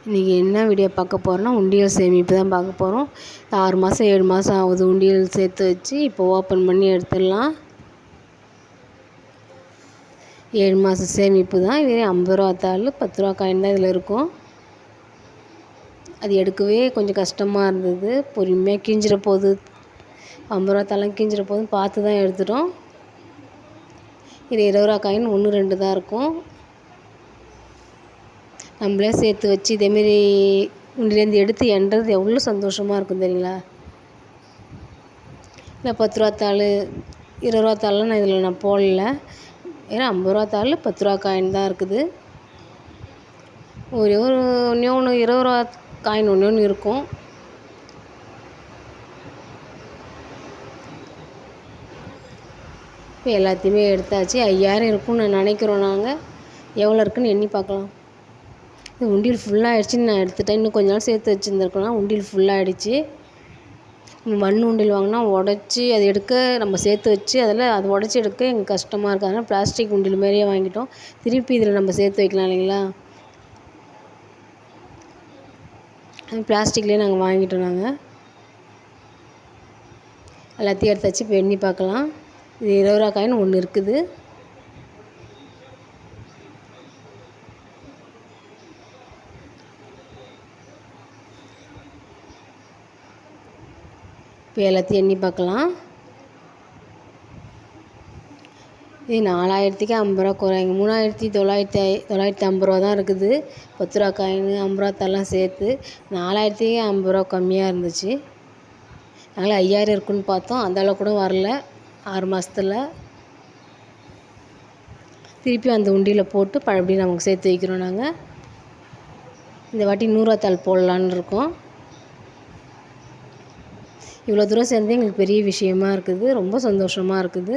இன்றைக்கி என்ன வீடியோ பார்க்க போகிறோன்னா உண்டியல் சேமிப்பு தான் பார்க்க போகிறோம். 6 மாதம் 7 மாதம் ஆகுது உண்டியல் சேர்த்து வச்சு. இப்போ ஓப்பன் பண்ணி எடுத்துடலாம். 7 மாதம் சேமிப்பு தான். இதே 50 ரூபா தாள் 10 ரூபா காயின் தான் இதில் இருக்கும். அது எடுக்கவே கொஞ்சம் கஷ்டமாக இருந்தது. பொறுமையாக கிஞ்சிட போகுது, 50 ரூபா தாள்லாம் கிஞ்சிட போகுதுன்னு பார்த்து தான் எடுத்துட்டோம். இது 20 ரூபா காயின் 1 2 தான் இருக்கும். நம்மளே சேர்த்து வச்சு இதேமாரி உண்டிலேருந்து எடுத்து எண்ணுறது எவ்வளோ சந்தோஷமாக இருக்கும் தெரியுங்களா? இல்லை 10 ரூபா தாள் 20 ரூபா தாள்லாம் நான் இதில் போடல. ஏன்னா 50 ரூபா தாள் 10 ரூபா காயின் தான் இருக்குது. ஒன்று 20 ரூபா காயின் ஒன்று இருக்கும். இப்போ எல்லாத்தையுமே எடுத்தாச்சு. 5000 இருக்கும்னு நான் நினைக்கிறோம். நாங்கள் எவ்வளோ இருக்குன்னு எண்ணி பார்க்கலாம். இது உண்டியல் ஃபுல்லாகிடுச்சின்னு நான் எடுத்துட்டேன். இன்னும் கொஞ்ச நாள் சேர்த்து வச்சுருந்துருக்கலாம். உண்டியல் ஃபுல்லாகிடுச்சு. மண் உண்டியல் வாங்கினா உடச்சி அதை எடுக்க நம்ம சேர்த்து வச்சு அதை உடச்சி எடுக்க எங்களுக்கு கஷ்டமாக இருக்குது. அதனால் பிளாஸ்டிக் உண்டியல் மாதிரியே வாங்கிட்டோம். திருப்பி இதில் நம்ம சேர்த்து வைக்கலாம் இல்லைங்களா? பிளாஸ்டிக்லேயே நாங்கள் வாங்கிட்டோம். எல்லாத்தையும் எடுத்தாச்சு. இப்போ எண்ணி பார்க்கலாம். இது 20 ரூபா காயின் ஒன்று இருக்குது. இப்போ எல்லாத்தையும் எண்ணி பார்க்கலாம். இது 4000க்கு 50 ரூபா குறைங்க. 3950 ரூபா தான் இருக்குது. 10 ரூபா காயின் 50 ரூபா தாள்லாம் சேர்த்து 4000க்கு 50 ரூபா கம்மியாக இருந்துச்சு. நாங்கள் 5000 இருக்குன்னு பார்த்தோம். அந்தளவு கூட வரல 6 மாதத்தில். திருப்பி அந்த உண்டியில் போட்டு பழையபடி நமக்கு சேர்த்து வைக்கிறோம். நாங்கள் இந்த வாட்டி 100 ரூபா தாள் போடலான்னு இருக்கோம். இவ்வளோ தூரம் சேர்ந்து எங்களுக்கு பெரிய விஷயமா இருக்குது. ரொம்ப சந்தோஷமாக இருக்குது.